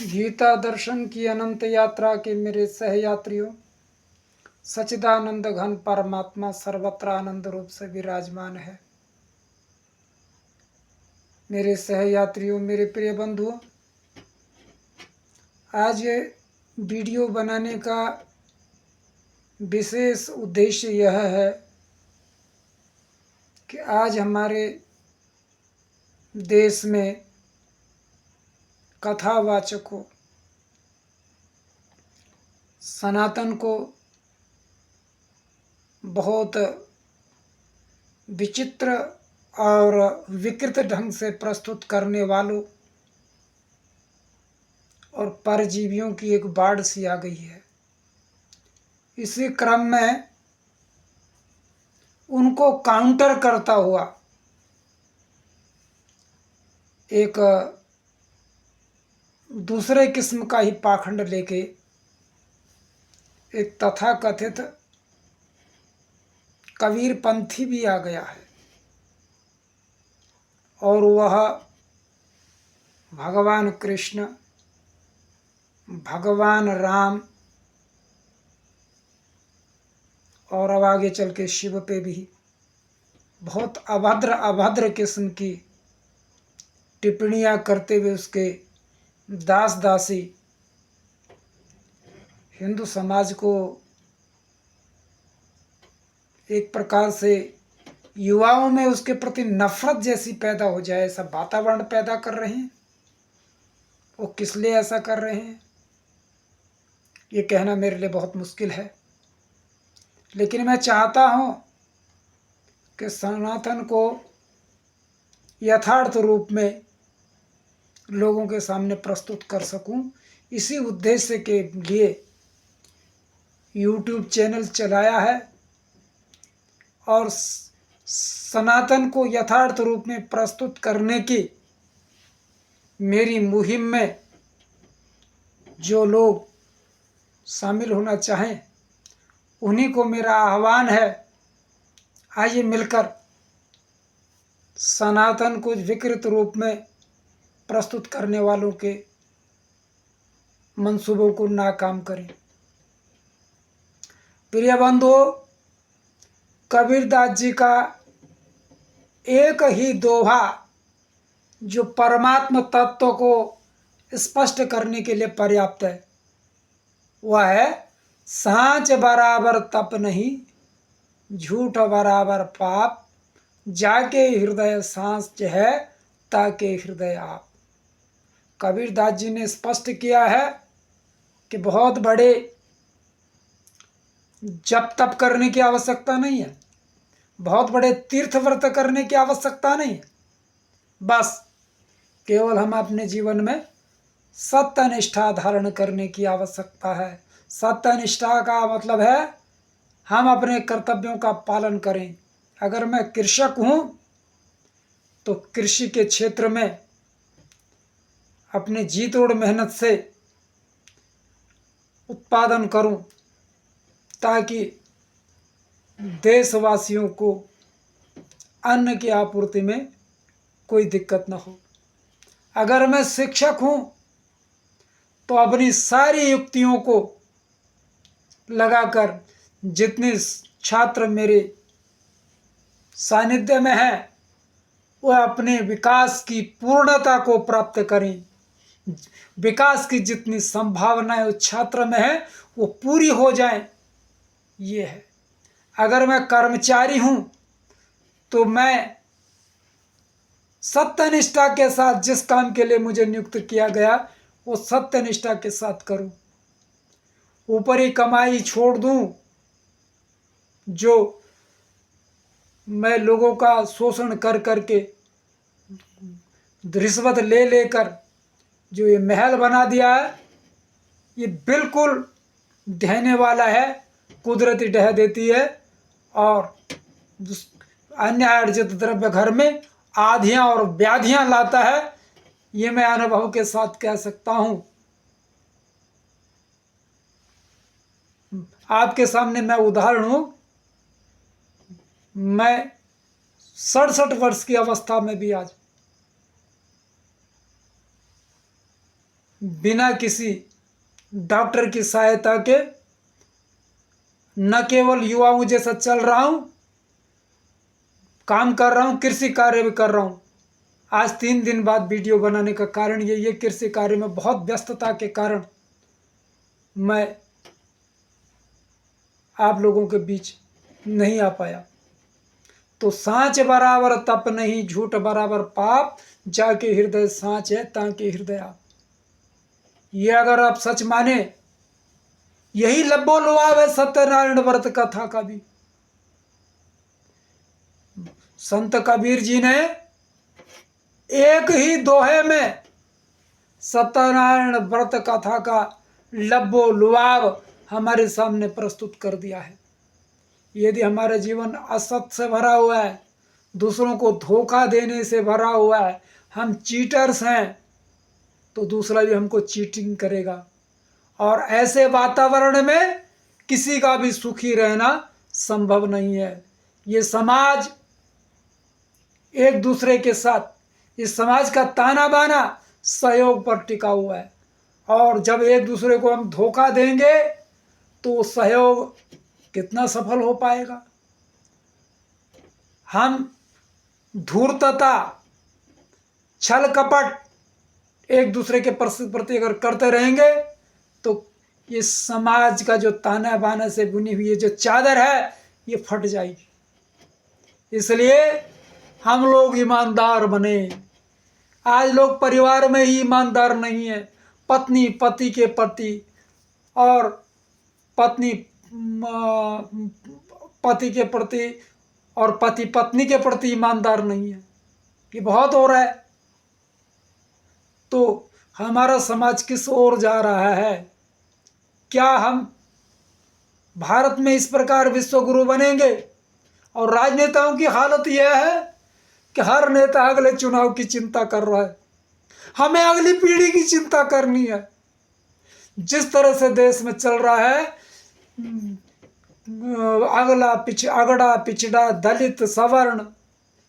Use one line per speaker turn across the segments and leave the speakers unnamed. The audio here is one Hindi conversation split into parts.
गीता दर्शन की अनंत यात्रा के मेरे सहयात्रियों, सच्चिदानंद घन परमात्मा सर्वत्र आनंद रूप से विराजमान है। मेरे सहयात्रियों, मेरे प्रिय बंधुओं, आज ये वीडियो बनाने का विशेष उद्देश्य यह है कि आज हमारे देश में कथावाचकों, सनातन को बहुत विचित्र और विकृत ढंग से प्रस्तुत करने वालों और परजीवियों की एक बाढ़ सी आ गई है। इसी क्रम में उनको काउंटर करता हुआ एक दूसरे किस्म का ही पाखंड लेके एक तथाकथित कबीरपंथी भी आ गया है और वह भगवान कृष्ण, भगवान राम और अब आगे चल के शिव पे भी बहुत अभद्र किस्म की टिप्पणियां करते हुए उसके दास दासी हिंदू समाज को एक प्रकार से युवाओं में उसके प्रति नफरत जैसी पैदा हो जाए, ऐसा वातावरण पैदा कर रहे हैं। वो किस लिए ऐसा कर रहे हैं ये कहना मेरे लिए बहुत मुश्किल है, लेकिन मैं चाहता हूं कि सनातन को यथार्थ रूप में लोगों के सामने प्रस्तुत कर सकूं। इसी उद्देश्य के लिए YouTube चैनल चलाया है और सनातन को यथार्थ रूप में प्रस्तुत करने की मेरी मुहिम में जो लोग शामिल होना चाहें उन्हीं को मेरा आह्वान है, आइए मिलकर सनातन को विकृत रूप में प्रस्तुत करने वालों के मंसूबों को नाकाम करें। प्रिय बंधुओं, कबीरदास जी का एक ही दोहा जो परमात्म तत्व को स्पष्ट करने के लिए पर्याप्त है, वह है सांच बराबर तप नहीं, झूठ बराबर पाप, जाके हृदय सांच है ताके हृदय आप। कबीरदास जी ने स्पष्ट किया है कि बहुत बड़े जप तप करने की आवश्यकता नहीं है, बहुत बड़े तीर्थ व्रत करने की आवश्यकता नहीं है, बस केवल हम अपने जीवन में सत्यनिष्ठा धारण करने की आवश्यकता है। सत्यनिष्ठा का मतलब है हम अपने कर्तव्यों का पालन करें। अगर मैं कृषक हूं तो कृषि के क्षेत्र में अपने जी तोड़ मेहनत से उत्पादन करूं ताकि देशवासियों को अन्न की आपूर्ति में कोई दिक्कत न हो। अगर मैं शिक्षक हूं तो अपनी सारी युक्तियों को लगाकर जितने छात्र मेरे सानिध्य में हैं वह अपने विकास की पूर्णता को प्राप्त करें। विकास की जितनी संभावनाएं उस छात्र में है वो पूरी हो जाएं, ये है। अगर मैं कर्मचारी हूं तो मैं सत्यनिष्ठा के साथ जिस काम के लिए मुझे नियुक्त किया गया वो सत्यनिष्ठा के साथ करूं। ऊपरी कमाई छोड़ दूं, जो मैं लोगों का शोषण कर करके रिश्वत ले लेकर जो ये महल बना दिया है, ये बिल्कुल ढहने वाला है, कुदरती ढह देती है और अन्य अर्जित द्रव्य घर में आधियां और व्याधियां लाता है। ये मैं अनुभव के साथ कह सकता हूं। आपके सामने मैं उदाहरण हूं। मैं 67 वर्ष की अवस्था में भी आज बिना किसी डॉक्टर की सहायता के न केवल युवाओं जैसा चल रहा हूँ, काम कर रहा हूँ, कृषि कार्य भी कर रहा हूँ। आज 3 दिन बाद वीडियो बनाने का कारण ये कृषि कार्य में बहुत व्यस्तता के कारण मैं आप लोगों के बीच नहीं आ पाया। तो साँच बराबर तप नहीं, झूठ बराबर पाप, जाके हृदय साँच है ताके हृदय आप। ये अगर आप सच माने, यही लब्बो लुभाव है सत्यनारायण व्रत कथा का भी। संत कबीर जी ने एक ही दोहे में सत्यनारायण व्रत कथा का लब्बो लुभाव हमारे सामने प्रस्तुत कर दिया है। यदि हमारा जीवन असत्य से भरा हुआ है, दूसरों को धोखा देने से भरा हुआ है, हम चीटर्स हैं, तो दूसरा भी हमको चीटिंग करेगा। और ऐसे वातावरण में किसी का भी सुखी रहना संभव नहीं है। ये समाज एक दूसरे के साथ, इस समाज का ताना बाना सहयोग पर टिका हुआ है। और जब एक दूसरे को हम धोखा देंगे तो सहयोग कितना सफल हो पाएगा। हम धूर्तता, छल कपट एक दूसरे के प्रति अगर करते रहेंगे तो ये समाज का जो ताना बाना से बुनी हुई जो चादर है ये फट जाएगी। इसलिए हम लोग ईमानदार बने। आज लोग परिवार में ही ईमानदार नहीं है, पत्नी पति के प्रति और पत्नी पति के प्रति और पति पत्नी के प्रति ईमानदार नहीं है। ये बहुत हो रहा है। तो हमारा समाज किस ओर जा रहा है? क्या हम भारत में इस प्रकार विश्वगुरु बनेंगे? और राजनेताओं की हालत यह है कि हर नेता अगले चुनाव की चिंता कर रहा है। हमें अगली पीढ़ी की चिंता करनी है। जिस तरह से देश में चल रहा है, अगड़ा पिछड़ा, दलित, सवर्ण,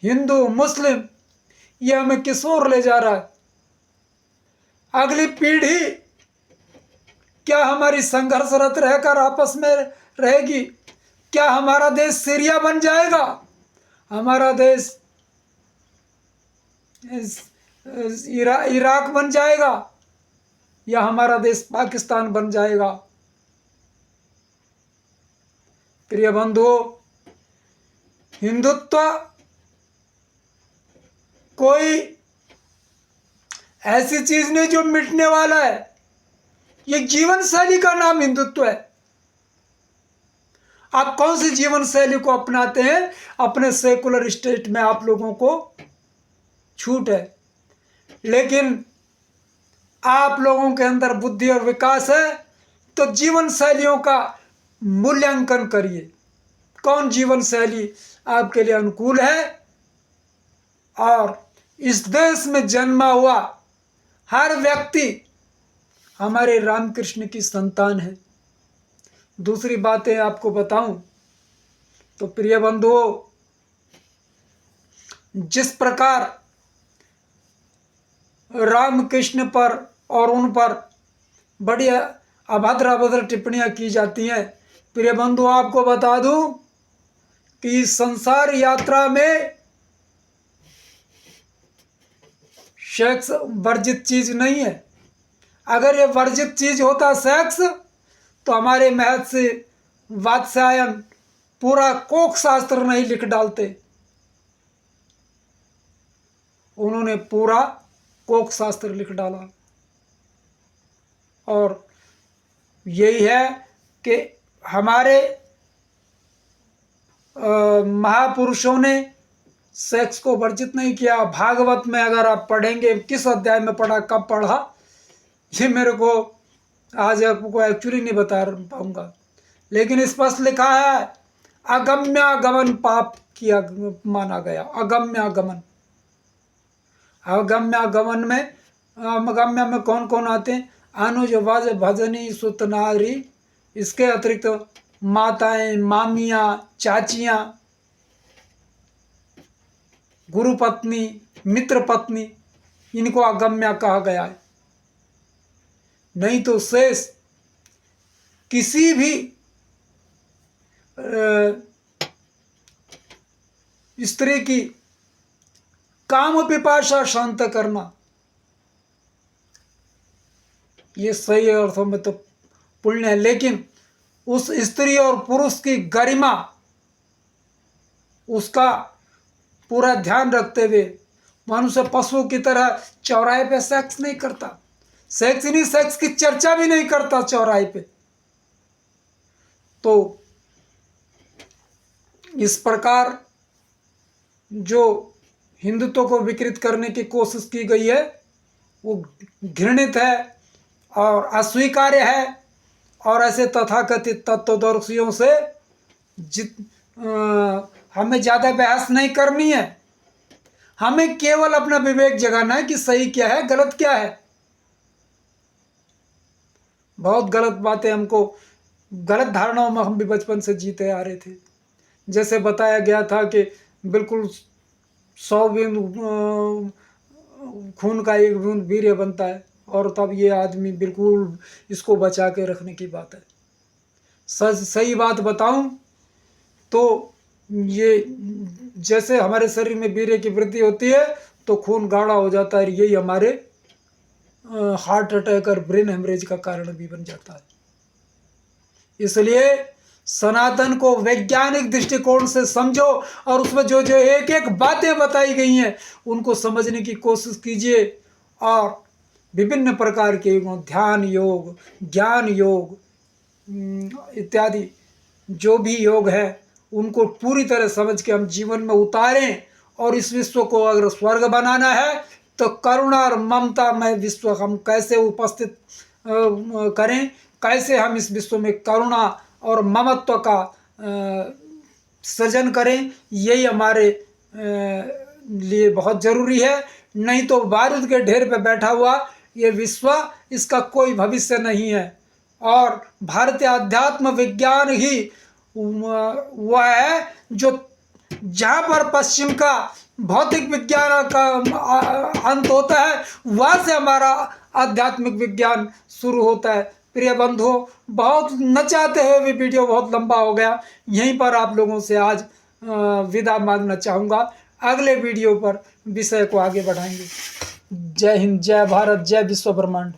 हिंदू, मुस्लिम, ये हमें किस ओर ले जा रहा है? अगली पीढ़ी क्या हमारी संघर्षरत रहकर आपस में रहेगी? क्या हमारा देश सीरिया बन जाएगा? हमारा देश इराक बन जाएगा? या हमारा देश पाकिस्तान बन जाएगा? प्रिय बंधुओं, हिंदुत्व कोई ऐसी चीज नहीं जो मिटने वाला है। ये जीवन शैली का नाम हिंदुत्व है। आप कौन सी जीवन शैली को अपनाते हैं? अपने सेकुलर स्टेट में आप लोगों को छूट है, लेकिन आप लोगों के अंदर बुद्धि और विकास है तो जीवन शैलियों का मूल्यांकन करिए। कौन जीवन शैली आपके लिए अनुकूल है? और इस देश में जन्मा हुआ हर व्यक्ति हमारे रामकृष्ण की संतान है। दूसरी बातें आपको बताऊं तो प्रिय बंधुओं, जिस प्रकार रामकृष्ण पर और उन पर बड़ी अभद्र टिप्पणियां की जाती हैं, प्रिय बंधु आपको बता दूं कि संसार यात्रा में सेक्स वर्जित चीज नहीं है। अगर ये वर्जित चीज होता सेक्स, तो हमारे महर्षि वात्स्यायन पूरा कोक शास्त्र नहीं लिख डालते। उन्होंने पूरा कोक शास्त्र लिख डाला। और यही है कि हमारे महापुरुषों ने सेक्स को वर्जित नहीं किया। भागवत में अगर आप पढ़ेंगे, किस अध्याय में पढ़ा, कब पढ़ा, ये मेरे को आज आपको एक्चुअली नहीं बता पाऊंगा, लेकिन स्पष्ट लिखा है अगम्यागमन पाप किया माना गया। अगम्यागमन, अगम्यागमन में अगम्य में कौन कौन आते हैं? अनुज, वज, भजनी, सुत, नारी, इसके अतिरिक्त माताएं, मामियां, चाचियां, गुरु पत्नी, मित्र पत्नी, इनको अगम्या कहा गया है। नहीं तो शेष किसी भी स्त्री की काम पिपाशा शांत करना, ये सही अर्थों में तो पुण्य है। लेकिन उस स्त्री और पुरुष की गरिमा, उसका पूरा ध्यान रखते हुए मनुष्य पशु की तरह चौराहे पे सेक्स नहीं करता, सेक्स नहीं, सेक्स की चर्चा भी नहीं करता चौराहे पे। तो इस प्रकार जो हिंदुत्व को विकृत करने की कोशिश की गई है वो घृणित है और अस्वीकार्य है। और ऐसे तथाकथित तत्वदर्शियों से हमें ज़्यादा बहस नहीं करनी है, हमें केवल अपना विवेक जगाना है कि सही क्या है, गलत क्या है। बहुत गलत बातें, हमको गलत धारणाओं में हम भी बचपन से जीते आ रहे थे। जैसे बताया गया था कि बिल्कुल 100 बूंद खून का 1 बूंद वीर्य बनता है, और तब ये आदमी बिल्कुल इसको बचा के रखने की बात है। सही बात बताऊं तो ये जैसे हमारे शरीर में वीर्य की वृद्धि होती है तो खून गाढ़ा हो जाता है, यही हमारे हार्ट अटैक और ब्रेन हेमरेज का कारण भी बन जाता है। इसलिए सनातन को वैज्ञानिक दृष्टिकोण से समझो और उसमें जो जो एक एक बातें बताई गई हैं उनको समझने की कोशिश कीजिए। और विभिन्न प्रकार के ध्यान योग, ज्ञान योग इत्यादि जो भी योग है उनको पूरी तरह समझ के हम जीवन में उतारें। और इस विश्व को अगर स्वर्ग बनाना है तो करुणा और ममता में विश्व हम कैसे उपस्थित करें, कैसे हम इस विश्व में करुणा और ममत्व का सृजन करें, यही हमारे लिए बहुत ज़रूरी है। नहीं तो बारूद के ढेर पे बैठा हुआ ये विश्व, इसका कोई भविष्य नहीं है। और भारतीय अध्यात्म विज्ञान ही वह है जो जहाँ पर पश्चिम का भौतिक विज्ञान का अंत होता है वहाँ से हमारा आध्यात्मिक विज्ञान शुरू होता है। प्रिय बंधुओं, बहुत न चाहते हुए भी वीडियो बहुत लंबा हो गया, यहीं पर आप लोगों से आज विदा मांगना चाहूँगा। अगले वीडियो पर विषय को आगे बढ़ाएंगे। जय हिंद, जय भारत, जय विश्व ब्रह्मांड।